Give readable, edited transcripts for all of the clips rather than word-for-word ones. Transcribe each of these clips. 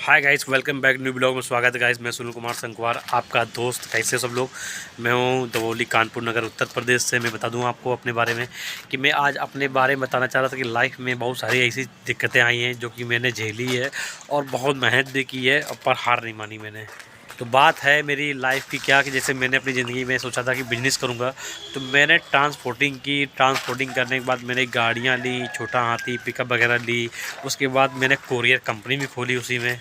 Hi guys, welcome back new blog में स्वागत है गाइस। मैं सुनील कुमार संकवार, आपका दोस्त। कैसे सब लोग? मैं हूं दवोली, कानपुर नगर, उत्तर प्रदेश से। मैं बता दूं आपको अपने बारे में कि मैं आज अपने बारे में बताना चाह रहा था कि लाइफ में बहुत सारी ऐसी दिक्कतें आई हैं जो कि मैंने झेली है और बहुत मेहनत भी की है, पर हार नहीं मानी मैंने। तो बात है मेरी लाइफ की क्या, कि जैसे मैंने अपनी ज़िंदगी में सोचा था कि बिज़नेस करूँगा, तो मैंने ट्रांसपोर्टिंग की। ट्रांसपोर्टिंग करने के बाद मैंने गाड़ियाँ ली, छोटा हाथी, पिकअप वगैरह ली। उसके बाद मैंने कोरियर कंपनी भी खोली उसी में।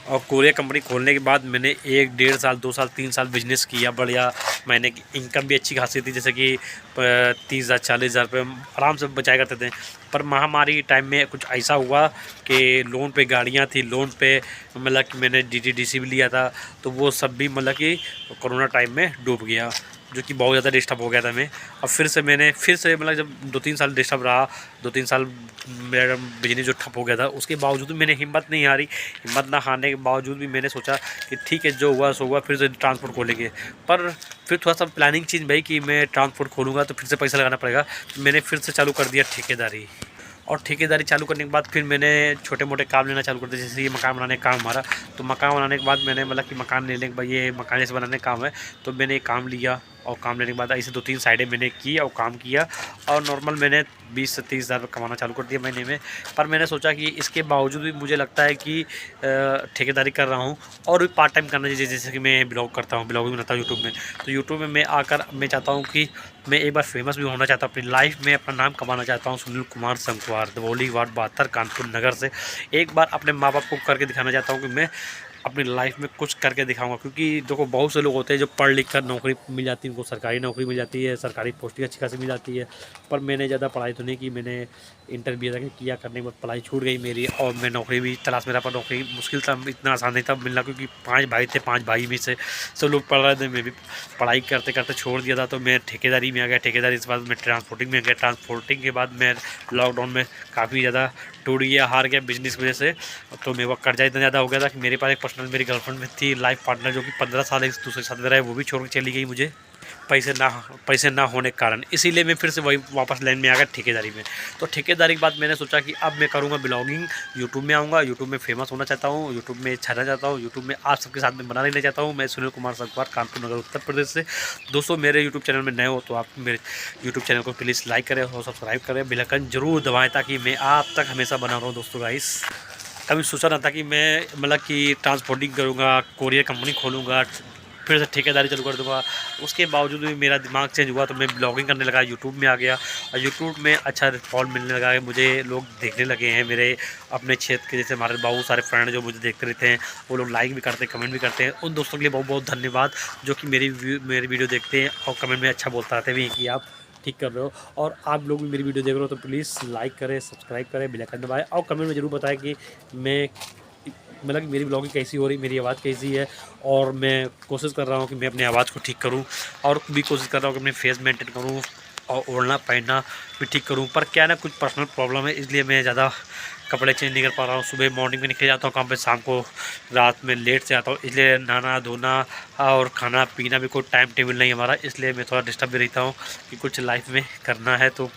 और कोरियर कंपनी खोलने के बाद मैंने 1 डेढ़ साल 2 साल 3 साल बिजनेस किया बढ़िया। महीने की इनकम भी अच्छी खासी थी, जैसे कि 30,000 40,000 रुपये आराम से बचाया करते थे। पर महामारी टाइम में कुछ ऐसा हुआ कि लोन पे गाड़ियाँ थी, लोन पे मतलब कि मैंने डीटीडीसी भी लिया था, तो वो सब भी मतलब कि कोरोना टाइम में डूब गया, जो कि बहुत ज़्यादा डिस्टर्ब हो गया था मैं। अब फिर से मतलब जब 2-3 साल डिस्टर्ब रहा, 2-3 साल मेरा बिजनेस जो ठप हो गया था, उसके बावजूद भी मैंने हिम्मत नहीं हारी। हिम्मत ना हारने के बावजूद भी मैंने सोचा कि ठीक है, जो हुआ सो हुआ, फिर से ट्रांसपोर्ट खोलेंगे। पर फिर थोड़ा सा प्लानिंग चेंज भाई कि मैं ट्रांसपोर्ट खोलूँगा तो फिर से पैसा लगाना पड़ेगा। तो मैंने फिर से चालू कर दिया ठेकेदारी। और ठेकेदारी चालू करने के बाद फिर मैंने छोटे मोटे काम लेना चालू कर दिया, जैसे ये मकान बनाने का काम हमारा। तो मकान बनाने के बाद मैंने मतलब कि मकान लेने के बाद, ये मकान जैसे बनाने का काम है, तो मैंने एक काम लिया। और काम लेने के बाद ऐसे 2-3 साइडें मैंने की और काम किया। और नॉर्मल मैंने 20 से 30 हज़ार कमाना चालू कर दिया महीने में। पर मैंने सोचा कि इसके बावजूद भी मुझे लगता है कि ठेकेदारी कर रहा हूँ और भी पार्ट टाइम करना चाहिए। जैसे कि मैं ब्लॉग करता हूँ, ब्लॉग भी बनाता हूँ यूट्यूब में। तो यूट्यूब में मैं आकर मैं चाहता हूँ कि मैं एक बार फेमस भी होना चाहता हूँ, अपनी लाइफ में अपना नाम कमाना चाहता हूँ। सुनील कुमार संकवार, दवोली वार्ड 72, कानपुर नगर से एक बार अपने माँ बाप को करके दिखाना चाहता हूँ कि मैं अपनी लाइफ में कुछ करके दिखाऊंगा। क्योंकि देखो, बहुत से लोग होते हैं जो पढ़ लिख कर नौकरी मिल जाती है, उनको सरकारी नौकरी मिल जाती है, सरकारी पोस्टिंग अच्छी खासी मिल जाती है। पर मैंने ज़्यादा पढ़ाई तो नहीं की, मैंने इंटरव्यू तक किया, करने के बाद पढ़ाई छूट गई मेरी और मैं नौकरी भी तलाश में रहा। पर नौकरी मुश्किल था, इतना आसान नहीं था मिलना, क्योंकि 5 भाई थे, 5 भाई में से सब लोग पढ़ रहे थे। मैं भी पढ़ाई करते करते छोड़ दिया था, तो मैं ठेकेदारी में आ गया। ठेकेदारी के बाद मैं ट्रांसपोर्टिंग में आ गया। ट्रांसपोर्टिंग के बाद मैं लॉकडाउन में काफ़ी ज़्यादा टूट गया, हार गया बिजनेस की वजह से। तो मेरे को कर्जा इतना ज़्यादा हो गया था कि मेरे पास एक पर्सनल मेरी गर्लफ्रेंड में थी, लाइफ पार्टनर, जो कि 15 साल एक दूसरे के साथ में रहे, वो भी छोड़ के चली गई मुझे पैसे ना होने के कारण। इसीलिए मैं फिर से वही वापस लाइन में आ गया ठेकेदारी में। तो ठेकेदारी के बाद मैंने सोचा कि अब मैं करूँगा ब्लॉगिंग, यूट्यूब में आऊँगा, यूट्यूब में फेमस होना चाहता हूँ, यूट्यूब में छाना चाहता हूँ, यूट्यूब में आप सबके साथ में बना लेना चाहता हूँ। मैं सुनील कुमार संकवार, कानपुर नगर, उत्तर प्रदेश से। दोस्तों, मेरे यूट्यूब चैनल में नए हो तो आप मेरे यूट्यूब चैनल को प्लीज़ लाइक करें और सब्सक्राइब करें, बेल आइकन जरूर दबाएँ, ताकि मैं आप तक हमेशा बना रहा हूँ। दोस्तों गाइस, कभी सोचा ना था कि मैं मतलब कि ट्रांसपोर्टिंग करूँगा, कोरियर कंपनी खोलूँगा, फिर से ठेकेदारी चालू कर दूँगा। उसके बावजूद भी मेरा दिमाग चेंज हुआ, तो मैं ब्लॉगिंग करने लगा, यूट्यूब में आ गया। और यूट्यूब में अच्छा रिस्पॉन्स मिलने लगा है, मुझे लोग देखने लगे हैं। मेरे अपने क्षेत्र के जैसे हमारे बहुत सारे फ्रेंड जो मुझे देखते रहते हैं, वो लोग लाइक भी करते हैं, कमेंट भी करते हैं। उन दोस्तों के लिए बहुत बहुत धन्यवाद, जो कि मेरी वीडियो देखते हैं और कमेंट में अच्छा बोलते रहते हैं कि आप ठीक कर रहे हो। और आप लोग भी मेरी वीडियो देख रहे हो तो प्लीज़ लाइक करें, सब्सक्राइब करें, बेल आइकन दबाएं और कमेंट में ज़रूर बताएं कि मैं मतलब कि मेरी ब्लॉगिंग कैसी हो रही, मेरी आवाज़ कैसी है। और मैं कोशिश कर रहा हूँ कि मैं अपनी आवाज़ को ठीक करूँ, और भी कोशिश कर रहा हूँ कि अपनी फेस मेंटेन करूँ और ओढ़ना पहनना भी ठीक करूँ। पर क्या ना, कुछ पर्सनल प्रॉब्लम है, इसलिए मैं ज़्यादा कपड़े चेंज नहीं कर पा रहा हूँ। सुबह मॉर्निंग में निकल जाता हूँ काम पे, शाम को रात में लेट से आता हूँ, इसलिए नहाना धोना और खाना पीना भी कोई टाइम टेबल नहीं हमारा। इसलिए मैं थोड़ा डिस्टर्ब भी रहता हूँ कि कुछ लाइफ में करना है तो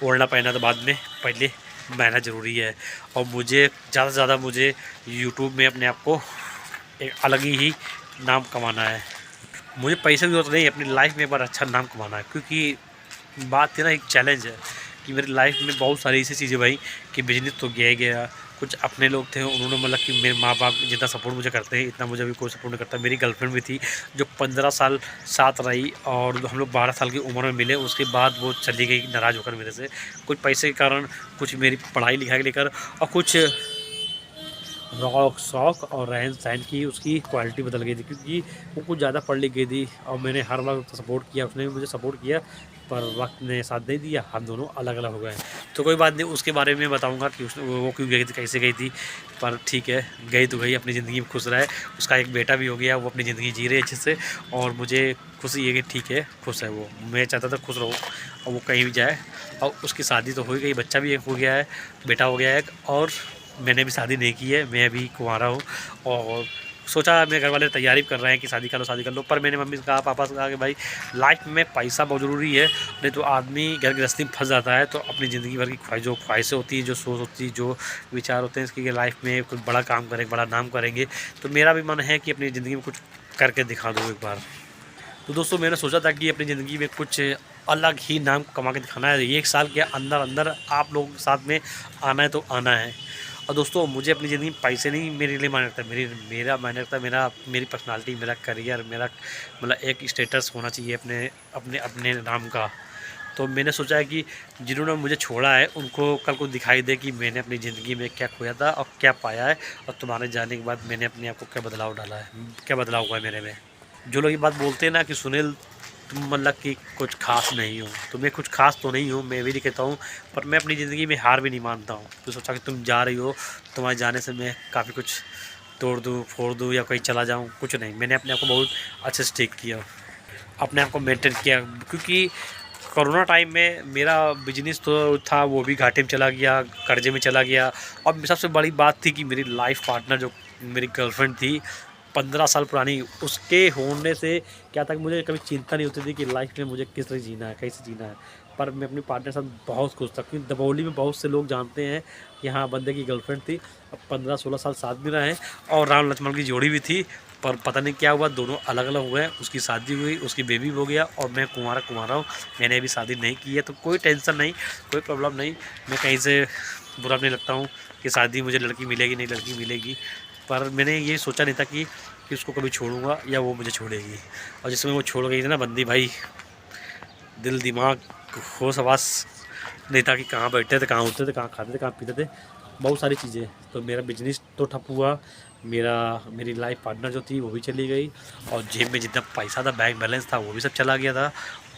ओढ़ना पहनना तो बाद में, पहले मेहनत ज़रूरी है। और मुझे ज़्यादा से ज़्यादा मुझे यूट्यूब में अपने आप को एक अलग ही नाम कमाना है। मुझे पैसे की ज़रूरत नहीं, अपनी लाइफ में एक बार अच्छा नाम कमाना है। क्योंकि बात है ना, एक चैलेंज है कि मेरी लाइफ में बहुत सारी ऐसी चीज़ें भाई कि बिजनेस तो गया ही गया। कुछ अपने लोग थे, उन्होंने मतलब कि मेरे माँ बाप जितना सपोर्ट मुझे करते हैं, इतना मुझे भी कोई सपोर्ट नहीं करता। मेरी गर्लफ्रेंड भी थी जो 15 साल साथ रही, और हम लोग 12 साल की उम्र में मिले। उसके बाद वो चली गई नाराज़ होकर मेरे से, कुछ पैसे के कारण, कुछ मेरी पढ़ाई लिखाई को लेकर, और कुछ शौक और रहन सहन की उसकी क्वालिटी बदल गई थी। क्योंकि वो कुछ ज़्यादा पढ़ लिख गई थी और मैंने हर वक्त सपोर्ट किया, उसने भी मुझे सपोर्ट किया, पर वक्त ने साथ नहीं दिया, हम दोनों अलग अलग हो गए। तो कोई बात नहीं, उसके बारे में बताऊंगा कि वो क्यों गई थी, कैसे गई थी। पर ठीक है, गई तो गई, अपनी ज़िंदगी में खुश रहे। उसका एक बेटा भी हो गया, वो अपनी ज़िंदगी जी रही है अच्छे से। और मुझे खुशी है कि ठीक है, खुश है वो। मैं चाहता था खुश रहो और वो कहीं भी जाए। और उसकी शादी तो हो गई, बच्चा भी एक हो गया है, बेटा हो गया है। और मैंने भी शादी नहीं की है, मैं अभी कुंवारा हूँ। और सोचा मेरे घर वाले तैयारी कर रहे हैं कि शादी कर लो, पर मैंने मम्मी से कहा, पापा से कहा कि भाई लाइफ में पैसा बहुत ज़रूरी है, नहीं तो आदमी घर गृहस्थी में फंस जाता है। तो अपनी ज़िंदगी भर की जो ख्वाहिशें होती है, जो सोच होती है, जो विचार होते हैं इसकी लाइफ में कुछ बड़ा काम करेंगे, बड़ा नाम करेंगे। तो मेरा भी मन है कि अपनी ज़िंदगी में कुछ करके दिखा दूँ एक बार। तो दोस्तों मैंने सोचा था कि अपनी ज़िंदगी में कुछ अलग ही नाम कमा के दिखाना है। 1 साल के अंदर अंदर आप लोगों के साथ में आना है तो आना है। और दोस्तों मुझे अपनी ज़िंदगी में पैसे नहीं मेरे लिए मायने रखता, मेरा मायने रखता, मेरी पर्सनालिटी, मेरा करियर, मेरा मतलब एक स्टेटस होना चाहिए अपने अपने अपने नाम का। तो मैंने सोचा है कि जिन्होंने मुझे छोड़ा है उनको कल को दिखाई दे कि मैंने अपनी ज़िंदगी में क्या खोया था और क्या पाया है, और तुम्हारे जाने के बाद मैंने अपने आप को क्या बदलाव डाला है, क्या बदलाव हुआ है मेरे में। जो लोग ये बात बोलते हैं ना कि सुनील तुम मतलब कि कुछ खास नहीं हो, तो मैं कुछ खास तो नहीं हूँ, मैं भी नहीं कहता हूँ, पर मैं अपनी ज़िंदगी में हार भी नहीं मानता हूँ। तो सोचा कि तुम जा रही हो, तुम्हारे जाने से मैं काफ़ी कुछ तोड़ दूँ, फोड़ दूँ या कहीं चला जाऊँ, कुछ नहीं। मैंने अपने आप को बहुत अच्छे से टेक किया, अपने आप को मेंटेन किया, क्योंकि कोरोना टाइम में मेरा बिजनेस तो था वो भी घाटे में चला गया, कर्जे में चला गया। और सबसे बड़ी बात थी कि मेरी लाइफ पार्टनर जो मेरी गर्लफ्रेंड थी 15 साल पुरानी, उसके होने से क्या था कि मुझे कभी चिंता नहीं होती थी कि लाइफ में मुझे किस तरह जीना है, कैसे जीना है। पर मैं अपनी पार्टनर के साथ बहुत खुश था, क्योंकि दबौली में बहुत से लोग जानते हैं कि हाँ बंदे की गर्लफ्रेंड थी, अब 15-16 साल साथ भी रहे, और राम लक्ष्मण की जोड़ी भी थी। पर पता नहीं क्या हुआ, दोनों अलग अलग हुए, उसकी शादी हुई, उसकी बेबी हो गया, और मैं कुंवारा हूँ, मैंने अभी शादी नहीं की है। तो कोई टेंशन नहीं, कोई प्रॉब्लम नहीं, मैं कहीं से बुरा नहीं लगता हूँ कि शादी मुझे लड़की मिलेगी नहीं लड़की मिलेगी। पर मैंने ये सोचा नहीं था कि उसको कभी छोड़ूंगा या वो मुझे छोड़ेगी। और जिसमें वो छोड़ गई थी ना बंदी, भाई दिल दिमाग होश हवास नहीं था कि कहाँ बैठते थे, कहाँ उठते थे, कहाँ खाते थे, कहाँ पीते थे, बहुत सारी चीज़ें। तो मेरा बिजनेस तो ठप हुआ, मेरी लाइफ पार्टनर जो थी वो भी चली गई, और जेब में जितना पैसा था, बैंक बैलेंस था, वो भी सब चला गया था,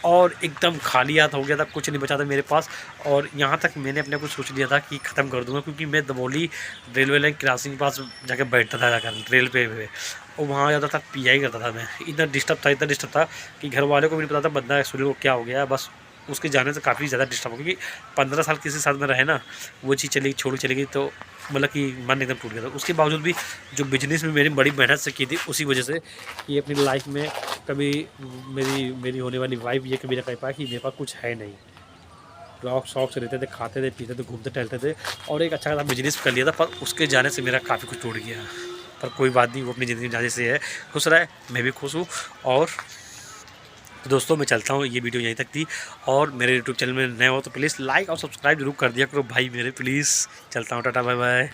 और एकदम खाली हाथ हो गया था, कुछ नहीं बचा था मेरे पास। और यहाँ तक मैंने अपने को सोच लिया था कि ख़त्म कर दूँगा, क्योंकि मैं दमोली रेलवे लाइन क्रॉसिंग के पास जाकर बैठता था, जाकर रेल पे और वहाँ जाता था, पीआई करता था मैं। इतना डिस्टर्ब था कि घर वालों को भी नहीं पता था बंदा सुनील को क्या हो गया। बस उसके जाने से काफ़ी ज़्यादा डिस्टर्ब हो, क्योंकि 15 साल किसी साथ में रहे ना, वो चीज़ चली गई, तो मतलब कि मन एकदम टूट गया था। उसके बावजूद भी जो बिजनेस में मेरी बड़ी मेहनत से की थी, उसी वजह से कि अपनी लाइफ में कभी मेरी होने वाली वाइफ ये कभी ना कह पाया कि मेरे पास कुछ है नहीं। रॉक शौक से रहते थे, खाते थे, पीते थे, घूमते टहलते थे, और एक अच्छा खासा बिजनेस कर लिया था। पर उसके जाने से मेरा काफ़ी कुछ टूट गया। पर कोई बात नहीं, वो अपनी ज़िंदगी में जाने से है, खुश रहे, मैं भी खुश हूँ। और तो दोस्तों मैं चलता हूँ, ये वीडियो यहीं तक थी। और मेरे यूट्यूब चैनल में नए हो तो प्लीज़ लाइक और सब्सक्राइब जरूर कर दिया करो भाई मेरे, प्लीज़। चलता हूँ, टाटा बाय बाय।